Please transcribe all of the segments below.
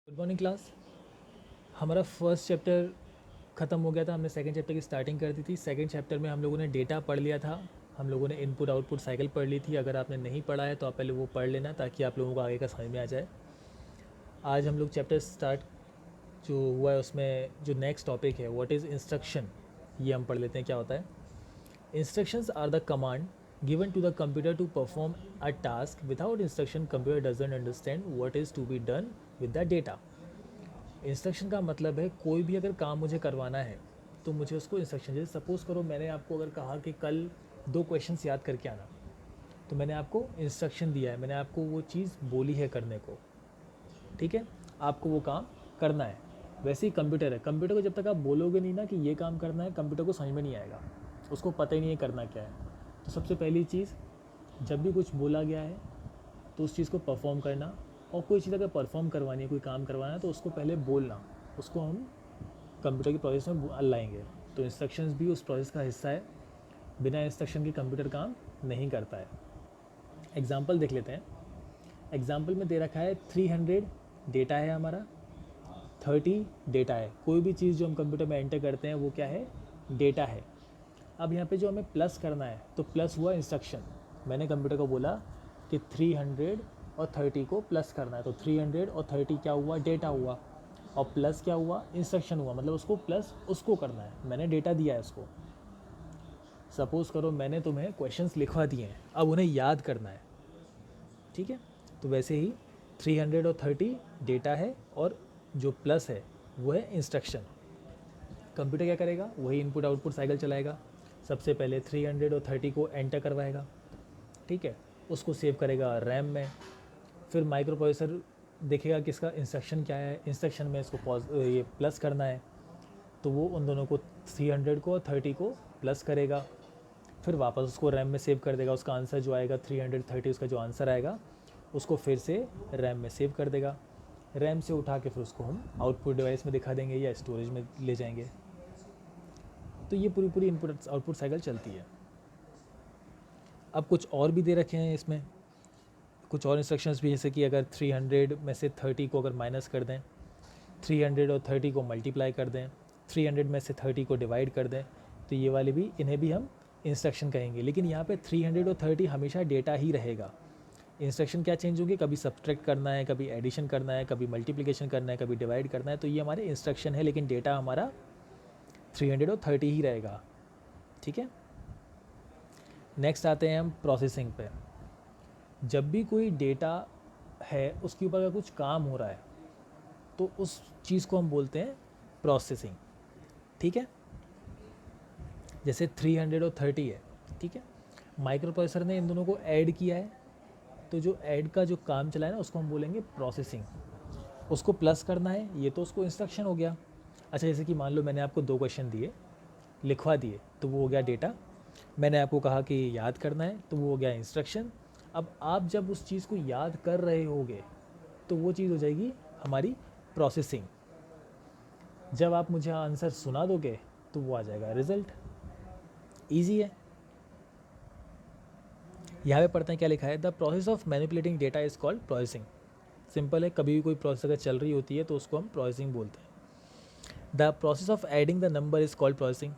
Good morning class. हमारा first chapter ख़त्म हो गया था, हमने सेकंड चैप्टर की स्टार्टिंग कर दी थी। सेकंड चैप्टर में हम लोगों ने डेटा पढ़ लिया था, हम लोगों ने इनपुट आउटपुट साइकिल पढ़ ली थी। अगर आपने नहीं पढ़ा है तो आप पहले वो पढ़ लेना ताकि आप लोगों को आगे का समझ में आ जाए। आज हम लोग चैप्टर स्टार्ट जो हुआ है उसमें जो नेक्स्ट टॉपिक है व्हाट इज़ इंस्ट्रक्शन, ये हम पढ़ लेते हैं क्या होता है। Instructions are the command given to the computer to perform a task. Without instruction computer doesn't understand what is to be done with the data. Instruction का मतलब है कोई भी अगर काम मुझे करवाना है तो मुझे उसको इंस्ट्रक्शन, जैसे सपोज़ करो मैंने आपको अगर कहा कि कल 2 क्वेश्चंस याद करके आना, तो मैंने आपको इंस्ट्रक्शन दिया है, मैंने आपको वो चीज़ बोली है करने को, ठीक है, आपको वो काम करना है। वैसे ही कंप्यूटर है, कंप्यूटर को जब तक आप बोलोगे नहीं ना कि ये काम करना है, कंप्यूटर को समझ में नहीं आएगा, उसको पता ही नहीं है करना क्या है। तो सबसे पहली चीज़, जब भी कुछ बोला गया है तो उस चीज़ को परफॉर्म करना, और कोई चीज़ अगर परफॉर्म करवानी है, कोई काम करवाना है तो उसको पहले बोलना, उसको हम कंप्यूटर की प्रोसेस में लाएंगे। तो इंस्ट्रक्शंस भी उस प्रोसेस का हिस्सा है, बिना इंस्ट्रक्शन के कंप्यूटर काम नहीं करता है। एग्जाम्पल देख लेते हैं। एग्जाम्पल में दे रखा है 300 डेटा है हमारा, 30 डेटा है। कोई भी चीज़ जो हम कंप्यूटर में एंटर करते हैं वो क्या है, डेटा है। अब यहाँ पे जो हमें प्लस करना है तो प्लस हुआ इंस्ट्रक्शन। मैंने कंप्यूटर को बोला कि 300 और 30 को प्लस करना है, तो 300 और 30 क्या हुआ, डेटा हुआ, और प्लस क्या हुआ, इंस्ट्रक्शन हुआ, मतलब उसको प्लस उसको करना है, मैंने डेटा दिया है उसको। सपोज़ करो मैंने तुम्हें क्वेश्चंस लिखवा दिए हैं, अब उन्हें याद करना है, ठीक है। तो वैसे ही 300 और 30 डेटा है और जो प्लस है वो है इंस्ट्रक्शन। कंप्यूटर क्या करेगा, वही इनपुट आउटपुट साइकिल चलाएगा। सबसे पहले 300 और 30 को एंटर करवाएगा, ठीक है, उसको सेव करेगा रैम में। फिर माइक्रो प्रोसेसर देखेगा कि इसका इंस्ट्रक्शन क्या है, इंस्ट्रक्शन में इसको ये प्लस करना है, तो वो उन दोनों को 300 को और 30 को प्लस करेगा। फिर वापस उसको रैम में सेव कर देगा, उसका आंसर जो आएगा 330, उसका जो आंसर आएगा उसको फिर से रैम में सेव कर देगा। रैम से उठा के फिर उसको हम आउटपुट डिवाइस में दिखा देंगे या स्टोरेज में ले जाएंगे। तो ये पूरी पूरी इनपुट आउटपुट साइकिल चलती है। अब कुछ और भी दे रखे हैं इसमें, कुछ और इंस्ट्रक्शंस भी, जैसे कि अगर 300 में से 30 को अगर माइनस कर दें, 300 और 30 को मल्टीप्लाई कर दें, 300 में से 30 को डिवाइड कर दें, तो ये वाले भी, इन्हें भी हम इंस्ट्रक्शन कहेंगे। लेकिन यहाँ पे 300 और 30 हमेशा डेटा ही रहेगा। इंस्ट्रक्शन क्या चेंज होंगे, कभी सब्ट्रैक्ट करना है, कभी एडिशन करना है, कभी मल्टीप्लिकेशन करना है, कभी डिवाइड करना है, तो ये हमारे इंस्ट्रक्शन है, लेकिन डेटा हमारा 300 और 30 ही रहेगा, ठीक है। नेक्स्ट आते हैं हम प्रोसेसिंग पे। जब भी कोई डेटा है उसके ऊपर अगर कुछ काम हो रहा है तो उस चीज़ को हम बोलते हैं प्रोसेसिंग, ठीक है। जैसे 300 और 30 है, ठीक है, माइक्रो प्रोसेसर ने इन दोनों को ऐड किया है, तो जो ऐड का जो काम चला है ना उसको हम बोलेंगे प्रोसेसिंग। उसको प्लस करना है, ये तो उसको इंस्ट्रक्शन हो गया। अच्छा, जैसे कि मान लो मैंने आपको 2 क्वेश्चन दिए, लिखवा दिए, तो वो हो गया डेटा। मैंने आपको कहा कि याद करना है, तो वो हो गया इंस्ट्रक्शन। अब आप जब उस चीज़ को याद कर रहे होगे तो वो चीज़ हो जाएगी हमारी प्रोसेसिंग। जब आप मुझे आंसर सुना दोगे तो वो आ जाएगा रिजल्ट। ईजी है। यहाँ पे पढ़ते हैं क्या लिखा है, the process of manipulating data is called processing. Simple है, कभी भी कोई प्रोसेस अगर चल रही होती है तो उसको हम प्रोसेसिंग बोलते हैं। The process of adding the number is called processing.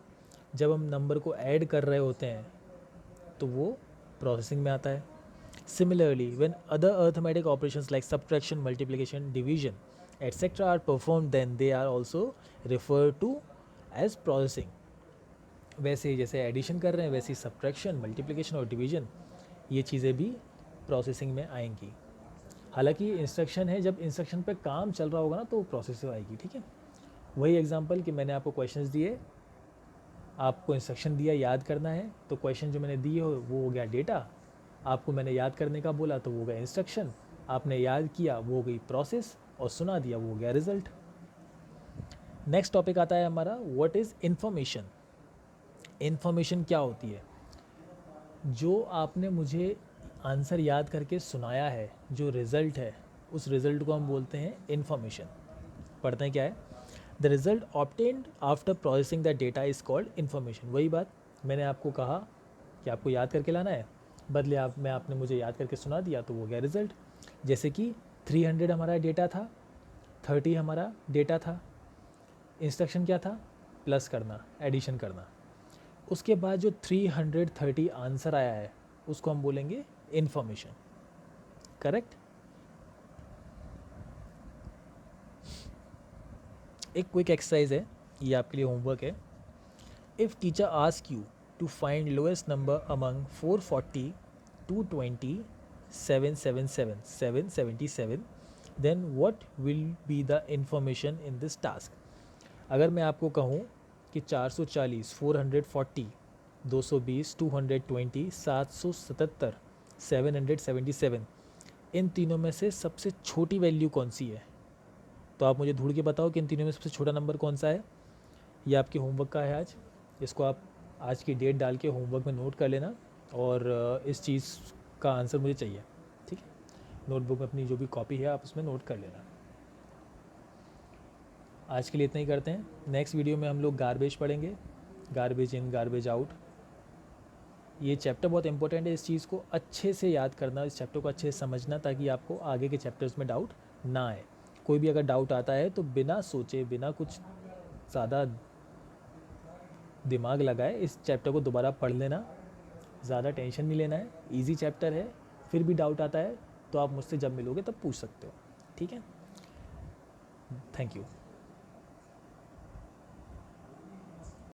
जब हम नंबर को ऐड कर रहे होते हैं तो वो प्रोसेसिंग में आता है। Similarly when other arithmetic operations like subtraction, multiplication, division etcetera are perform, then they are also refer to as processing. वैसे ही जैसे एडिशन कर रहे हैं वैसे ही सब्ट्रैक्शन, मल्टीप्लिकेशन और डिवीजन, ये चीज़ें भी प्रोसेसिंग में आएंगी। हालांकि इंस्ट्रक्शन है, जब इंस्ट्रक्शन पे काम चल रहा होगा ना तो प्रोसेसिंग आएगी, ठीक है। वही एग्जांपल कि मैंने आपको क्वेश्चंस दिए, आपको इंस्ट्रक्शन दिया याद करना है, तो क्वेश्चन जो मैंने दिए वो हो गया डेटा। आपको मैंने याद करने का बोला तो वो हो गया इंस्ट्रक्शन, आपने याद किया वो हो गई प्रोसेस, और सुना दिया वो हो गया रिजल्ट। नेक्स्ट टॉपिक आता है हमारा व्हाट इज़ इन्फॉर्मेशन। इन्फॉर्मेशन क्या होती है, जो आपने मुझे आंसर याद करके सुनाया है, जो रिज़ल्ट है, उस रिज़ल्ट को हम बोलते हैं इन्फॉर्मेशन। पढ़ते हैं क्या है, the result obtained after processing the data is called information. वही बात, मैंने आपको कहा कि आपको याद करके लाना है, बदले आपने मुझे याद करके सुना दिया तो वो गया रिज़ल्ट। जैसे कि 300 हमारा डेटा था, 30 हमारा डेटा था, इंस्ट्रक्शन क्या था, प्लस करना, एडिशन करना। उसके बाद जो 330 आंसर आया है उसको हम बोलेंगे इन्फॉर्मेशन, करेक्ट। एक क्विक एक्सरसाइज है, ये आपके लिए होमवर्क है। If teacher ask you to find lowest number among 440, 220, 777, 777, then what will be the information in this task. अगर मैं आपको कहूँ कि 440, 440, 220, 220, 777, 777, इन तीनों में से सबसे छोटी वैल्यू कौन सी है, तो आप मुझे ढूंढ के बताओ कि इन तीनों में सबसे छोटा नंबर कौन सा है। ये आपके होमवर्क का है आज, इसको आप आज की डेट डाल के होमवर्क में नोट कर लेना, और इस चीज़ का आंसर मुझे चाहिए, ठीक है। नोटबुक में अपनी जो भी कॉपी है आप उसमें नोट कर लेना। आज के लिए इतना ही करते हैं। नेक्स्ट वीडियो में हम लोग गार्बेज पढ़ेंगे, गार्बेज इन गार्बेज आउट। ये चैप्टर बहुत इंपॉर्टेंट है, इस चीज़ को अच्छे से याद करना, इस चैप्टर को अच्छे से समझना, ताकि आपको आगे के चैप्टर्स में डाउट ना आए। कोई भी अगर डाउट आता है तो बिना सोचे, बिना कुछ ज़्यादा दिमाग लगाए इस चैप्टर को दोबारा पढ़ लेना, ज़्यादा टेंशन नहीं लेना है। इजी चैप्टर है, फिर भी डाउट आता है तो आप मुझसे जब मिलोगे तब पूछ सकते हो, ठीक है। Thank you.